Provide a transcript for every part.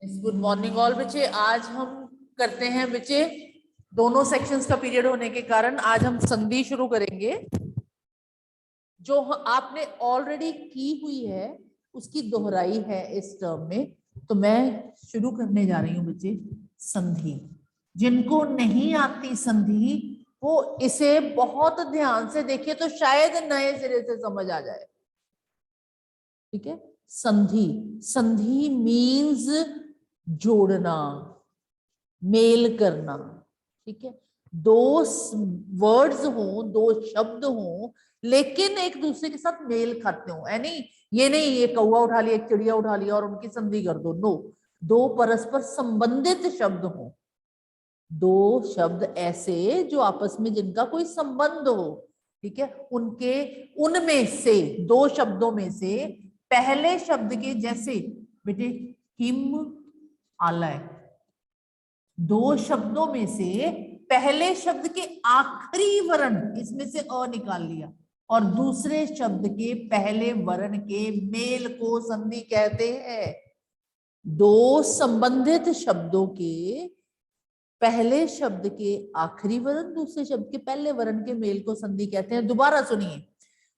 Good morning all बच्चे। आज हम करते हैं बच्चे, दोनों सेक्शंस का पीरियड होने के कारण आज हम संधि शुरू करेंगे। जो आपने ऑलरेडी की हुई है उसकी दोहराई है इस टर्म में। तो मैं शुरू करने जा रही हूँ बच्चे संधि। जिनको नहीं आती संधि वो इसे बहुत ध्यान से देखिए तो शायद नए सिरे से समझ आ जाए। ठीक है, संधि। संधि मीन्स जोड़ना, मेल करना। ठीक है, दो वर्ड्स हो, दो शब्द हो, लेकिन एक दूसरे के साथ मेल खाते हो। यानी ये नहीं ये कौवा उठा लिया, एक चिड़िया उठा लिया और उनकी संधि कर दो। नो, दो परस्पर संबंधित शब्द हो, दो शब्द ऐसे जो आपस में जिनका कोई संबंध हो। ठीक है, उनके उनमें से दो शब्दों में से पहले शब्द के, जैसे बेटे हिम आलय, दो शब्दों में से पहले शब्द के आखिरी वर्ण इसमें से अ निकाल लिया और दूसरे शब्द के पहले वर्ण के मेल को संधि कहते हैं। दो संबंधित शब्दों के पहले शब्द के आखिरी वर्ण दूसरे शब्द के पहले वर्ण के मेल को संधि कहते हैं। दोबारा सुनिए,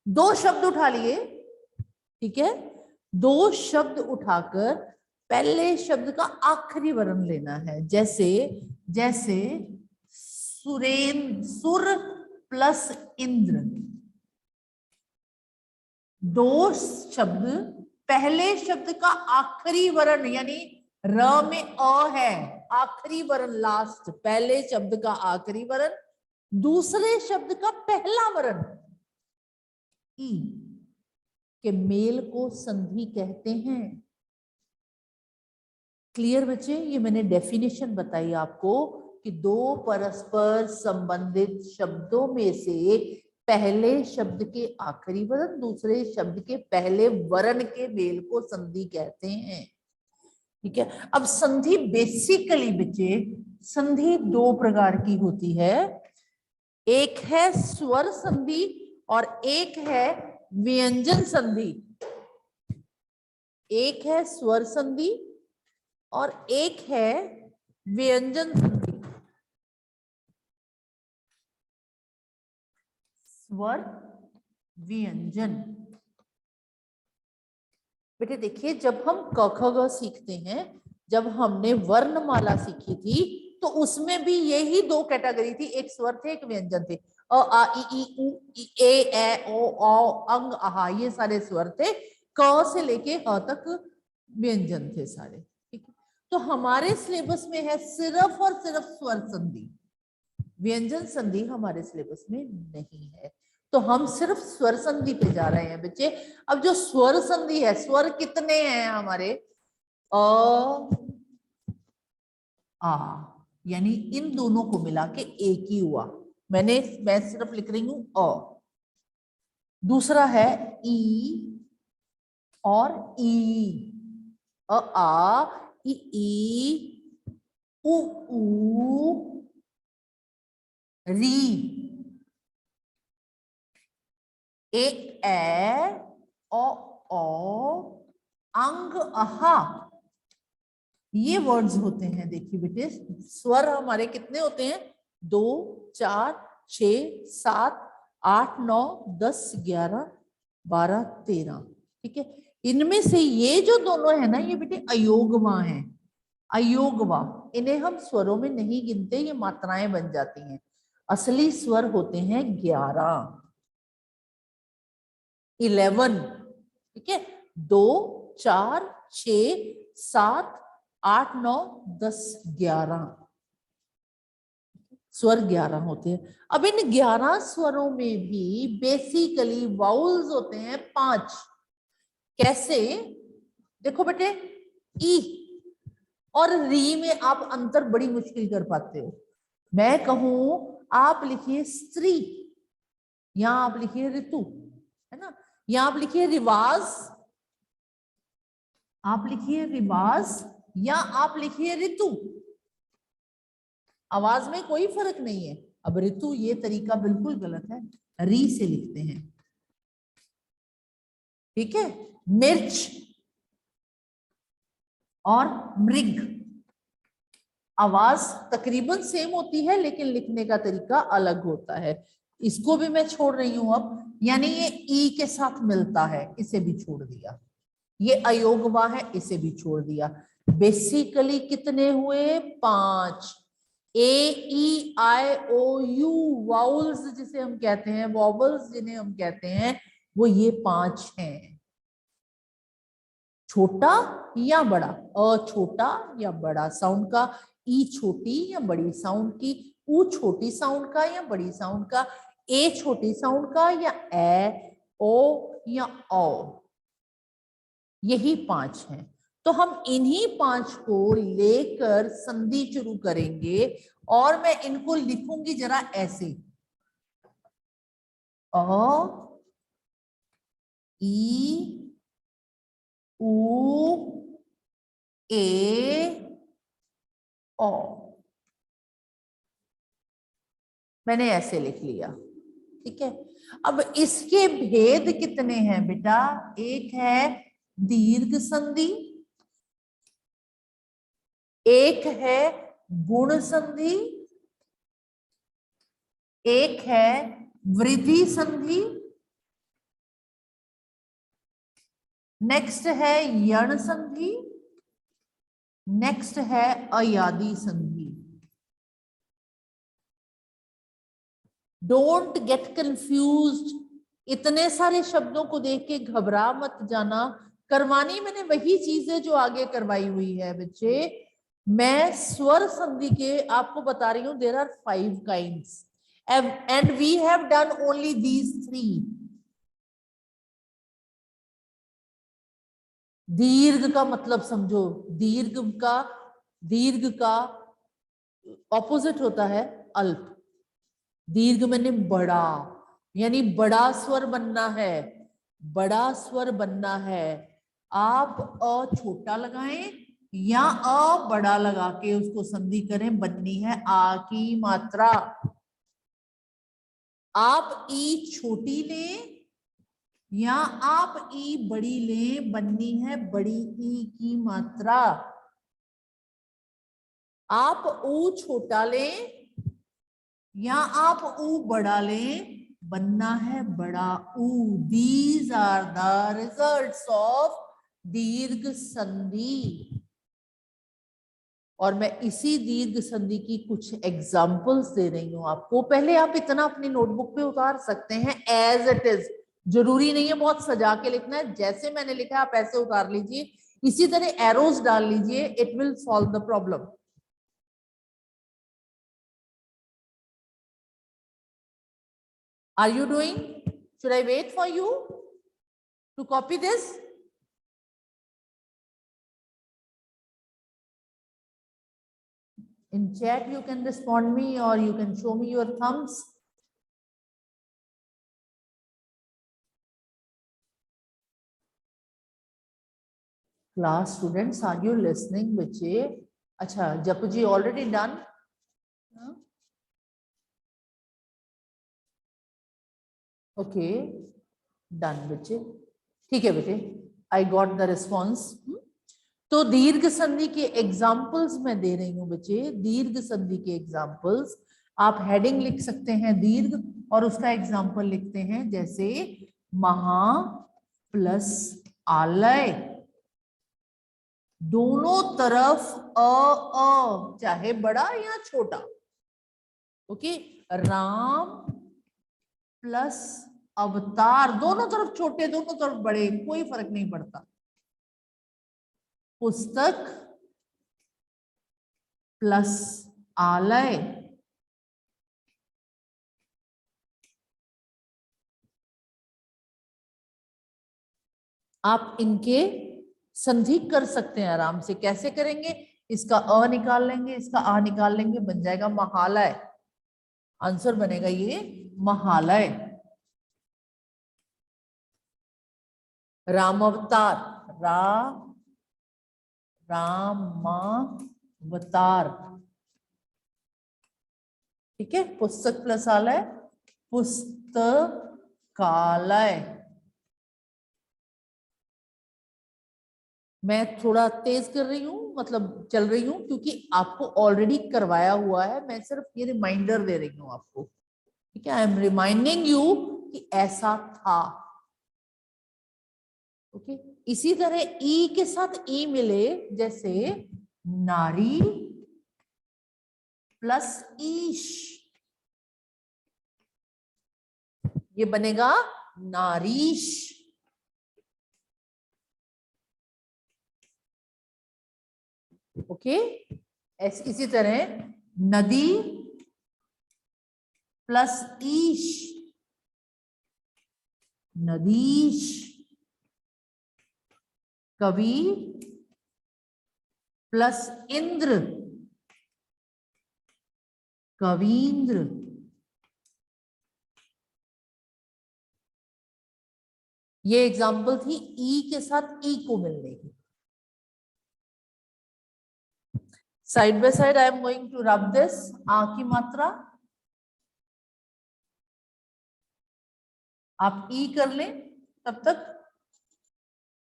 दो शब्द उठा लिए। ठीक है, दो शब्द उठाकर पहले शब्द का आखिरी वर्ण लेना है। जैसे जैसे सुर प्लस इंद्र, दो शब्द पहले शब्द का आखिरी वर्ण यानी र में अ है, आखिरी वर्ण लास्ट, पहले शब्द का आखिरी वर्ण दूसरे शब्द का पहला वर्ण ई के मेल को संधि कहते हैं। क्लियर बच्चे? ये मैंने डेफिनेशन बताई आपको कि दो परस्पर संबंधित शब्दों में से पहले शब्द के आखिरी वर्ण दूसरे शब्द के पहले वर्ण के मेल को संधि कहते हैं। ठीक है, अब संधि बेसिकली बच्चे, संधि दो प्रकार की होती है। एक है स्वर संधि और एक है व्यंजन संधि। एक है स्वर संधि और एक है व्यंजन संधि। स्वर व्यंजन। बेटे देखिए, जब हम क ख ग सीखते हैं, जब हमने वर्णमाला सीखी थी तो उसमें भी यही दो कैटेगरी थी, एक स्वर थे एक व्यंजन थे। अ आ इ उ ए ओ औ अंग आहा ये सारे स्वर थे, क से लेके ह तक व्यंजन थे सारे। ठीक है, तो हमारे सिलेबस में है सिर्फ और सिर्फ स्वर संधि, व्यंजन संधि हमारे सिलेबस में नहीं है। तो हम सिर्फ स्वर संधि पे जा रहे हैं बच्चे। अब जो स्वर संधि है, स्वर कितने हैं हमारे? अ आ, यानी इन दोनों को मिला के एक ही हुआ। मैं सिर्फ लिख रही हूं अ। दूसरा है ई और ई, अ आ ई उ री, ए ओ अंग अहा। ये वर्ड्स होते हैं। देखिए बेटे, स्वर हमारे कितने होते हैं? 2 4 6 7 8 9 10 11 12 13। ठीक है, इनमें से ये जो दोनों है ना, ये बेटे अयोगवा है। अयोगवा, इन्हें हम स्वरों में नहीं गिनते, ये मात्राएं बन जाती हैं। असली स्वर होते हैं 11 11। ठीक है, 2 4 6 7 8 9 10 11 स्वर 11 होते हैं। अब इन 11 स्वरों में भी बेसिकली वाउल्स होते हैं 5। कैसे? देखो बेटे, ई और री में आप अंतर बड़ी मुश्किल कर पाते हो। मैं कहूं आप लिखिए स्त्री, यहां आप लिखिए ऋतु, है ना, यहां आप लिखिए रिवाज, आप लिखिए रिवाज, या आप लिखिए ऋतु, आवाज में कोई फर्क नहीं है। अब ऋतु ये तरीका बिल्कुल गलत है, री से लिखते हैं। ठीक है, मिर्च और मृग। आवाज तकरीबन सेम होती है लेकिन लिखने का तरीका अलग होता है। इसको भी मैं छोड़ रही हूं अब, यानी ये ई के साथ मिलता है, इसे भी छोड़ दिया। ये अयोगवा है, इसे भी छोड़ दिया। बेसिकली कितने हुए? 5। ए ई आई ओ यू वाउल्स जिसे हम कहते हैं, वॉवल्स जिन्हें हम कहते हैं, वो ये 5 हैं। छोटा या बड़ा, अ छोटा या बड़ा साउंड का, ई छोटी या बड़ी साउंड की, ऊ छोटी साउंड का या बड़ी साउंड का, ए छोटी साउंड का या ए, ओ या औ। यही 5 हैं। तो हम इन्हीं 5 को लेकर संधि शुरू करेंगे और मैं इनको लिखूंगी जरा ऐसे। अ, ई, ऊ, ए, ओ। मैंने ऐसे लिख लिया, ठीक है। अब इसके भेद कितने हैं बेटा? एक है दीर्घ संधि, एक है गुण संधि, एक है वृद्धि संधि, नेक्स्ट है यण संधि, नेक्स्ट है अयादी संधि। Don't get confused. इतने सारे शब्दों को देख के घबरा मत जाना। करवानी मैंने वही चीजें जो आगे करवाई हुई है बच्चे। मैं स्वर संधि के आपको बता रही हूं, there are 5 kinds and we have done only these 3। दीर्घ का मतलब समझो, दीर्घ का ऑपोजिट होता है अल्प। दीर्घ मैंने बड़ा, यानी बड़ा स्वर बनना है, बड़ा स्वर बनना है। आप अ छोटा लगाएं या अ बड़ा लगा के उसको संधि करें, बननी है आ की मात्रा। आप ई छोटी लें या आप ई बड़ी लें, बननी है बड़ी ई की मात्रा। आप ऊ छोटा लें या आप ऊ बड़ा लें, बनना है बड़ा ऊ। These are the results of dirgha sandhi. और मैं इसी दीर्घ संधि की कुछ एग्जाम्पल्स दे रही हूं आपको। पहले आप इतना अपनी नोटबुक पे उतार सकते हैं एज इट इज, जरूरी नहीं है बहुत सजा के लिखना है। जैसे मैंने लिखा है आप ऐसे उतार लीजिए, इसी तरह एरोज डाल लीजिए, it will solve the problem. Are you doing? Should I wait for you to copy this? In chat you can respond me or you can show me your thumbs. Class students, are you listening बच्चे? अच्छा जपू जी already done? Okay, done बच्चे, ठीक है बेटे, I got the response. तो दीर्घ संधि के एग्जाम्पल्स मैं दे रही हूं बच्चे। दीर्घ संधि के एग्जाम्पल्स आप हेडिंग लिख सकते हैं दीर्घ, और उसका एग्जाम्पल लिखते हैं जैसे महा प्लस आलय, दोनों तरफ अ चाहे बड़ा या छोटा। ओके, राम प्लस अवतार, दोनों तरफ छोटे दोनों तरफ बड़े, कोई फर्क नहीं पड़ता। पुस्तक प्लस आलय, आप इनके संधि कर सकते हैं आराम से। कैसे करेंगे? इसका अ निकाल लेंगे, इसका आ निकाल लेंगे, बन जाएगा महालय। आंसर बनेगा ये महालय। राम अवतार, रामावतार, ठीक है। पुस्तक प्लस आलय पुस्तकालय, मैं थोड़ा तेज कर रही हूँ, मतलब चल रही हूँ, क्योंकि आपको ऑलरेडी करवाया हुआ है, मैं सिर्फ ये रिमाइंडर दे रही हूँ आपको, ठीक है। आई एम रिमाइंडिंग यू कि ऐसा था, ओके। इसी तरह ई के साथ ई मिले, जैसे नारी प्लस ईश, ये बनेगा नारीश, ओके। इसी तरह नदी प्लस ईश, नदीश, कवि प्लस इंद्र, कवींद्र, ये एग्जाम्पल थी ई के साथ ई को मिलने की। Side by side I am going to rub this. आ की मात्रा आप ई कर लें तब तक।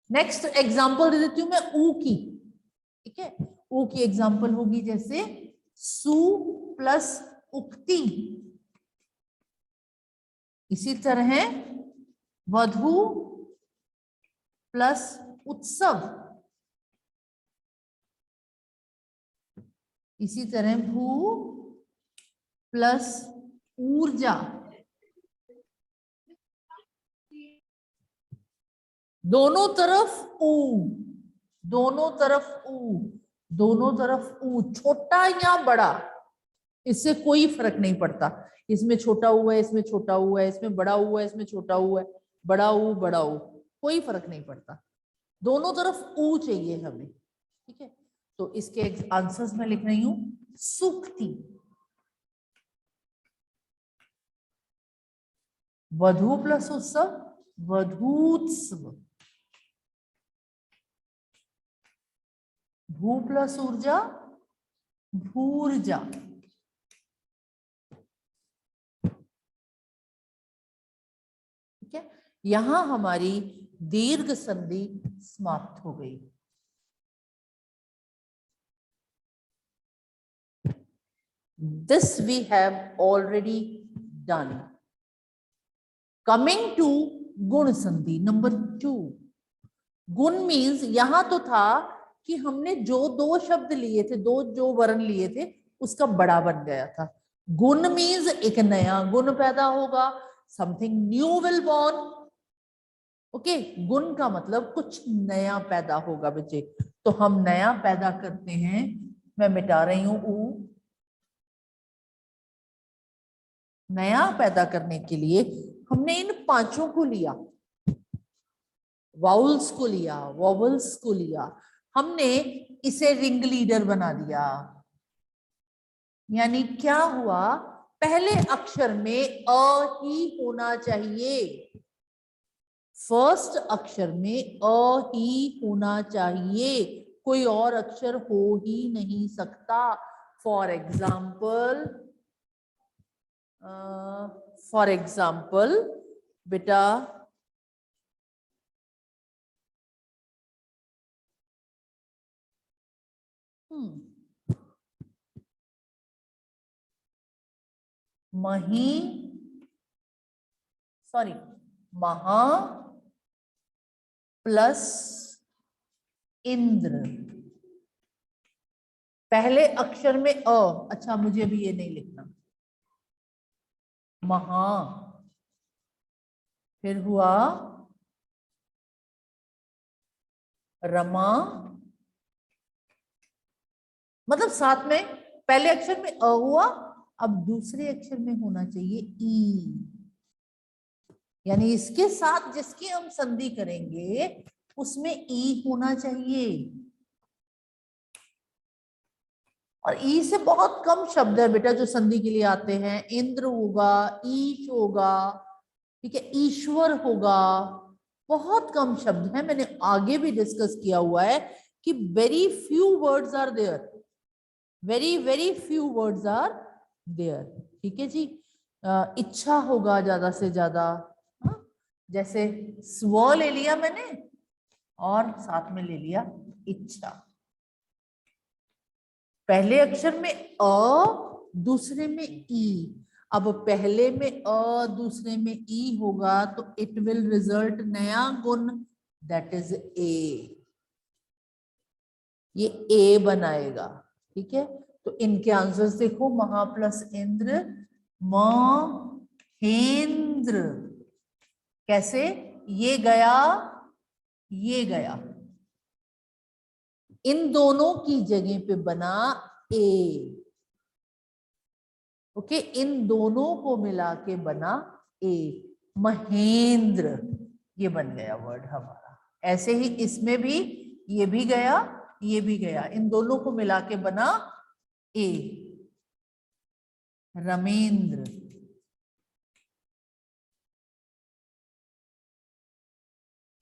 नेक्स्ट एग्जाम्पल दे देती हूं मैं ऊ की, ठीक है। ऊ की एग्जाम्पल होगी जैसे सु प्लस उक्ति, इसी तरह वधु प्लस उत्सव, इसी तरह भू प्लस ऊर्जा, दोनों तरफ ऊ, दोनों तरफ ऊ, दोनों तरफ ऊ, छोटा या बड़ा इससे कोई फर्क नहीं पड़ता। इसमें छोटा हुआ है, इसमें छोटा हुआ है, इसमें बड़ा हुआ है, इसमें छोटा हुआ है, बड़ा ऊ बड़ा ऊ, कोई फर्क नहीं पड़ता, दोनों तरफ ऊ चाहिए हमें, ठीक है। तो इसके आंसर्स में लिख रही हूं सूक्ति, वधु प्लस उत्सव वधूत्सव, भू प्लस ऊर्जा भूर्जा, ठीक है। यहां हमारी दीर्घ संधि समाप्त हो गई। This we have already done. Coming to गुण संधि नंबर 2। गुण मीन्स यहां तो था कि हमने जो दो शब्द लिए थे, दो जो वर्ण लिए थे, उसका बड़ा बन गया था। गुण मीन्स एक नया गुण पैदा होगा, something new will born, okay. गुण का मतलब कुछ नया पैदा होगा बच्चे, तो हम नया पैदा करते हैं। मैं मिटा रही हूं ऊ। नया पैदा करने के लिए हमने इन पांचों को लिया, वाउल्स को लिया, वॉवल्स को लिया, हमने इसे रिंग लीडर बना दिया। यानी क्या हुआ, पहले अक्षर में अ ही होना चाहिए, फर्स्ट अक्षर में अ ही होना चाहिए, कोई और अक्षर हो ही नहीं सकता। फॉर एग्जाम्पल बेटा महा प्लस इंद्र, पहले अक्षर में अ, अच्छा मुझे भी ये नहीं लिखना, महा, फिर हुआ रमा, मतलब साथ में पहले अक्षर में अ हुआ, अब दूसरे अक्षर में होना चाहिए ई, यानी इसके साथ जिसकी हम संधि करेंगे उसमें ई होना चाहिए। और ई से बहुत कम शब्द है बेटा जो संधि के लिए आते हैं। इंद्र होगा, ईश होगा, ठीक है, ईश्वर होगा, बहुत कम शब्द है। मैंने आगे भी डिस्कस किया हुआ है कि very few words are there, very very few words are there, ठीक है जी। इच्छा होगा ज्यादा से ज्यादा, जैसे स्व ले लिया मैंने, और साथ में ले लिया इच्छा। पहले अक्षर में अ, दूसरे में ई। अब पहले में अ, दूसरे में ई होगा तो इट विल रिजल्ट नया गुण, दैट इज ए। ये ए बनाएगा। ठीक है, तो इनके आंसर्स देखो, महा प्लस इंद्र, महेंद्र। कैसे? ये गया, ये गया, इन दोनों की जगह पे बना ए। ओके, इन दोनों को मिला के बना ए, महेंद्र। ये बन गया वर्ड हमारा। ऐसे ही इसमें भी ये भी गया, ये भी गया, इन दोनों को मिला के बना ए, रमेंद्र।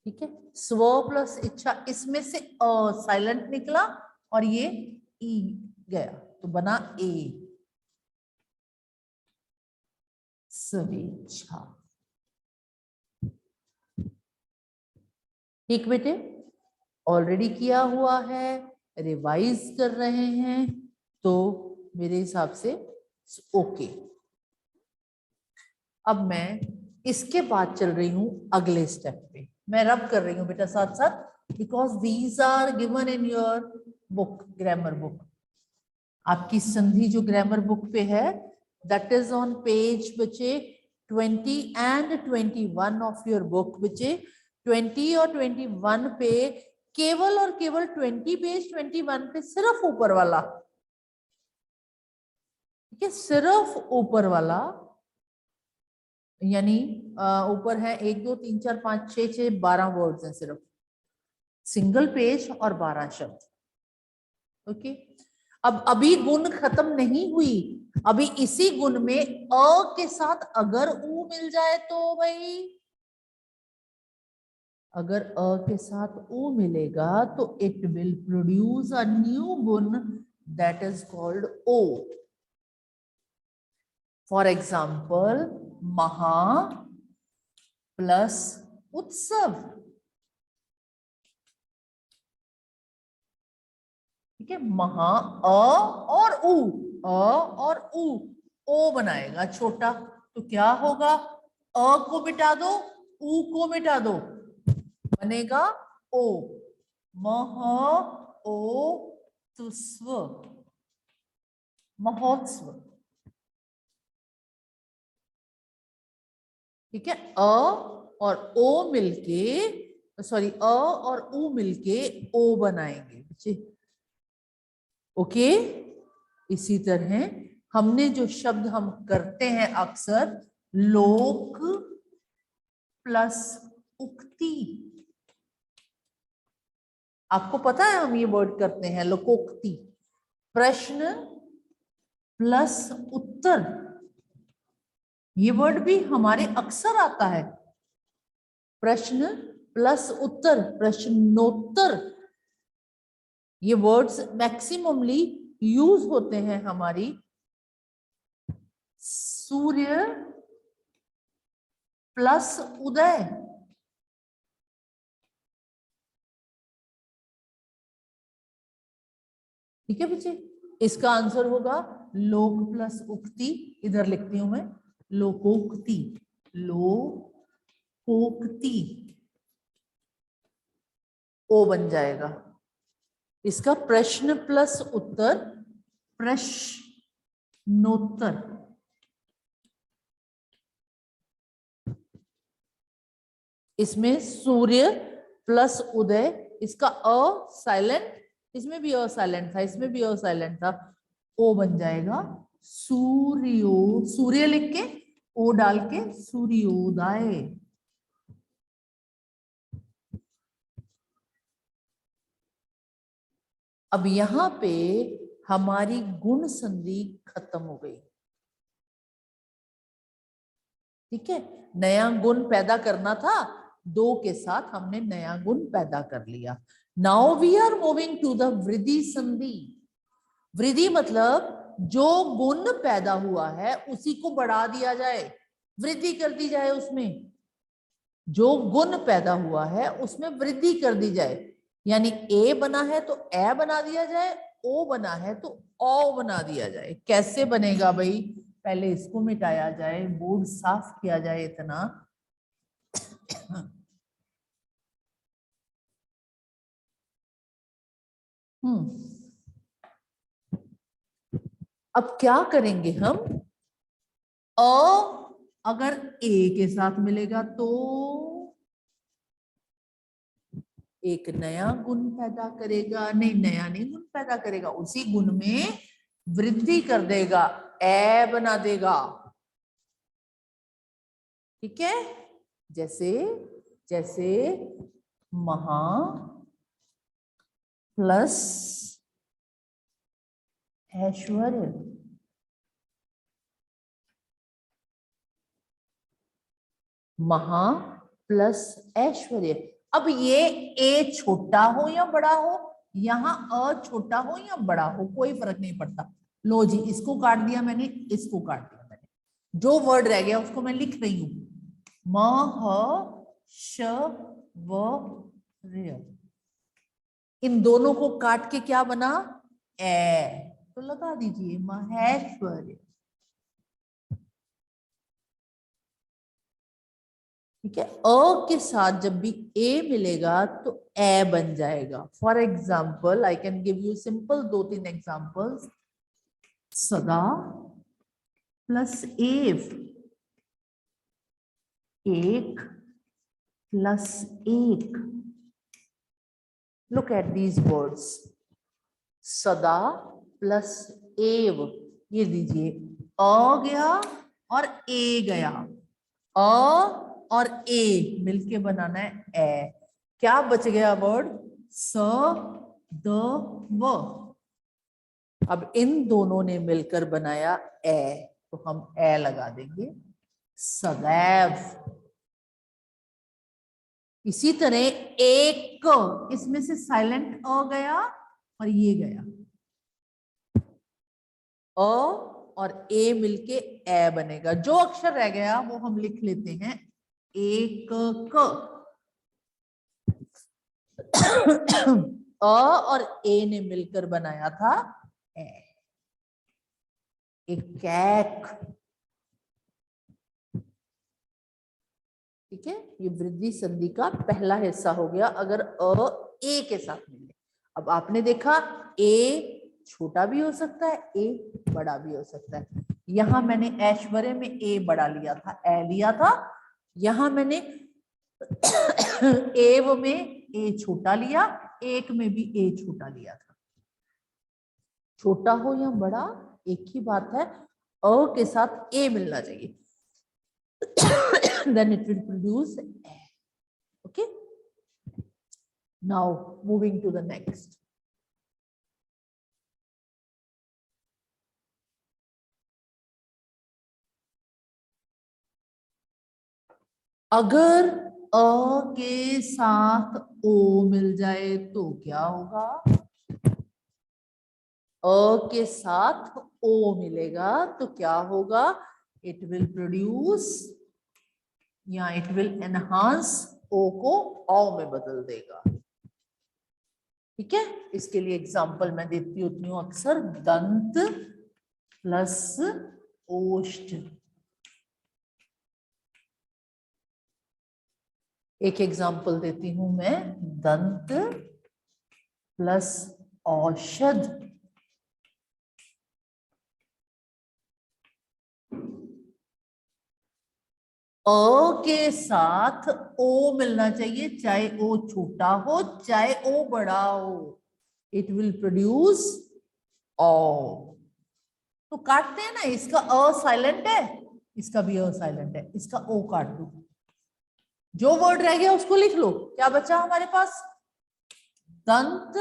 ठीक है, स्व प्लस इच्छा, इसमें से अ साइलेंट निकला और ये ई गया तो बना ए, स्वेच्छा। ठीक बेटे, ऑलरेडी किया हुआ है, रिवाइज कर रहे हैं, तो मेरे हिसाब से ओके। अब मैं इसके बाद चल रही हूं अगले स्टेप पे। मैं रब कर रही हूं बेटा साथ साथ, because these are given in your book, grammar book. आपकी संधि जो ग्रामर बुक पे है, दैट इज ऑन पेज बच्चे 20 एंड 21 ऑफ योर बुक। बच्चे 20 और 21 पे केवल और केवल 20 पेज 21 पे सिर्फ ऊपर वाला, ठीक है, सिर्फ ऊपर वाला, यानी ऊपर है 1 2 3 4 5 6 6 12 वर्ड्स हैं सिर्फ, सिंगल पेज और 12 शब्द। ओके, अब अभी गुण खत्म नहीं हुई, अभी इसी गुण में अ के साथ अगर ऊ मिल जाए तो भाई, अगर अ के साथ ऊ मिलेगा तो it will produce a new गुण, दैट इज कॉल्ड ओ। फॉर एग्जाम्पल, महा प्लस उत्सव। ठीक है, महा अ और ऊ, अ और ऊ, ओ बनाएगा छोटा, तो क्या होगा? अ को मिटा दो, ऊ को मिटा दो, बनेगा ओ, मह ओ तुस्व, महोत्सव। ठीक है, अ और ओ मिलके, सॉरी अ और ऊ मिलके ओ बनाएंगे बच्चे। ओके, इसी तरह हमने जो शब्द हम करते हैं अक्सर, लोक प्लस उक्ति। आपको पता है हम ये वर्ड करते हैं लोकोक्ति। प्रश्न प्लस उत्तर, ये वर्ड भी हमारे अक्सर आता है। प्रश्न प्लस उत्तर, प्रश्नोत्तर, ये वर्ड्स मैक्सिममली यूज होते हैं हमारी। सूर्य प्लस उदय, ठीक है बच्चे, इसका आंसर होगा लोक प्लस उक्ति। इधर लिखती हूं मैं, लोकोक्ति, लोकोक्ति, ओ बन जाएगा। इसका प्रश्न प्लस उत्तर, प्रश्नोत्तर। इसमें सूर्य प्लस उदय, इसका अ साइलेंट, इसमें भी अ साइलेंट था, इसमें भी अ साइलेंट था, ओ बन जाएगा सूर्यो, सूर्य लिख के ओ डाल के सूर्योदय। अब यहां पे हमारी गुण संधि खत्म हो गई। ठीक है, नया गुण पैदा करना था, दो के साथ हमने नया गुण पैदा कर लिया। Now we are moving to the vriddhi sandhi. वृद्धि मतलब जो गुण पैदा हुआ है उसी को बढ़ा दिया जाए, वृद्धि कर दी जाए उसमें। जो गुण पैदा हुआ है उसमें वृद्धि कर दी जाए, यानी ए बना है तो ए बना दिया जाए, ओ बना है तो ओ बना दिया जाए। कैसे बनेगा भाई? पहले इसको मिटाया जाए, बोर्ड साफ किया जाए इतना। अब क्या करेंगे हम? अ अगर ए के साथ मिलेगा तो एक नया गुण पैदा करेगा, नहीं नया नहीं गुण पैदा करेगा, उसी गुण में वृद्धि कर देगा, ए बना देगा। ठीक है, जैसे जैसे महा प्लस ऐश्वर्य, महा प्लस ऐश्वर्य। अब ये ए छोटा हो या बड़ा हो, यहाँ अ छोटा हो या बड़ा हो, कोई फर्क नहीं पड़ता। लो जी, इसको काट दिया मैंने, इसको काट दिया मैंने, जो वर्ड रह गया उसको मैं लिख रही हूं, म ह श व र। इन दोनों को काट के क्या बना? ए। तो लगा दीजिए महेश्वर्य। ठीक है, अ के साथ जब भी ए मिलेगा तो ए बन जाएगा। For example I can give you simple 2-3 examples. सदा प्लस एव, एक प्लस एक। लुक एट दीज वर्ड्स, सदा प्लस एव, ये दीजिए, अ गया और ए गया, अ और ए मिलके बनाना है ए। क्या बच गया वर्ड? स द व। अब इन दोनों ने मिलकर बनाया ए, तो हम ए लगा देंगे, सदैव। इसी तरह एक, इसमें से साइलेंट अ गया और ये गया, अ और ए मिलके ए बनेगा। जो अक्षर रह गया वो हम लिख लेते हैं एक क। अ और ए ने मिलकर बनाया था ए, एक कैक। ठीक है, ये वृद्धि संधि का पहला हिस्सा हो गया अगर अ ए के साथ मिले। अब आपने देखा ए छोटा भी हो सकता है, ए बड़ा भी हो सकता है। यहां मैंने ऐश्वर्य में ए बड़ा लिया था, ए लिया था। यहां मैंने एव में ए छोटा लिया, एक में भी ए छोटा लिया था। छोटा हो या बड़ा एक ही बात है, अ के साथ ए मिलना चाहिए, then it will produce a. Okay, now moving to the next. अगर अ के साथ ओ मिल जाए तो क्या होगा? अ के साथ ओ मिलेगा तो क्या होगा? इट विल प्रोड्यूस या इट विल एनहांस, ओ को औ में बदल देगा। ठीक है, इसके लिए एग्जांपल मैं देती होती हूँ अक्सर, दंत प्लस ओष्ठ। एक एग्जांपल देती हूं मैं, दंत प्लस औषध। अ के साथ ओ मिलना चाहिए, चाहे ओ छोटा हो चाहे ओ बड़ा हो, इट विल प्रोड्यूस ओ। तो काटते हैं ना, इसका अ साइलेंट है, इसका भी अ साइलेंट है, इसका ओ काट दो, जो वर्ड रह गया उसको लिख लो। क्या बचा हमारे पास? दंत,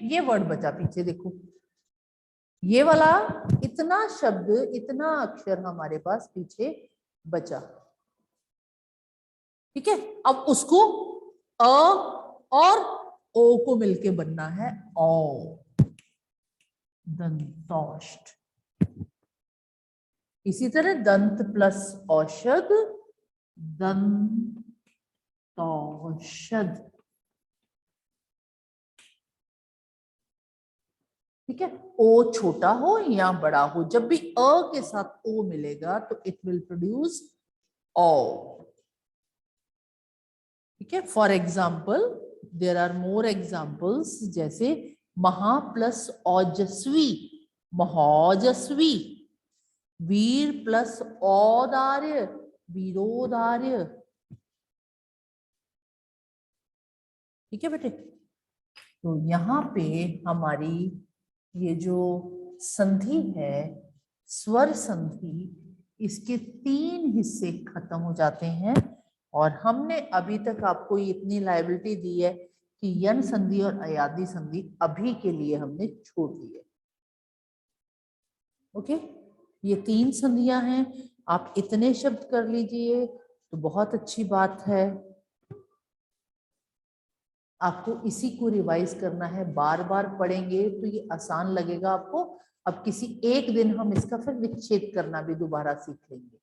ये वर्ड बचा पीछे देखो, ये वाला इतना शब्द, इतना अक्षर हमारे पास पीछे बचा। ठीक है, अब उसको अ और ओ को मिलके बनना है औ, दंतोष्ठ। इसी तरह दंत प्लस औषध, दंतौषध। ठीक है, ओ छोटा हो या बड़ा हो, जब भी अ के साथ ओ मिलेगा तो इट विल प्रोड्यूस ओ। ठीक है, for example there are more examples, जैसे महा प्लस ओजस्वी, महोजस्वी। वीर प्लस औदार्य, वीरोदार्य। ठीक है बेटे, तो यहाँ पे हमारी ये जो संधि है, स्वर संधि, इसके 3 हिस्से खत्म हो जाते हैं। और हमने अभी तक आपको इतनी लायबिलिटी दी है कि यन संधि और अयादी संधि अभी के लिए हमने छोड़ दी है। ओके, ये 3 संधियां हैं, आप इतने शब्द कर लीजिए तो बहुत अच्छी बात है। आपको इसी को रिवाइज करना है, बार बार पढ़ेंगे तो ये आसान लगेगा आपको। अब किसी एक दिन हम इसका फिर विच्छेद करना भी दोबारा सीख लेंगे।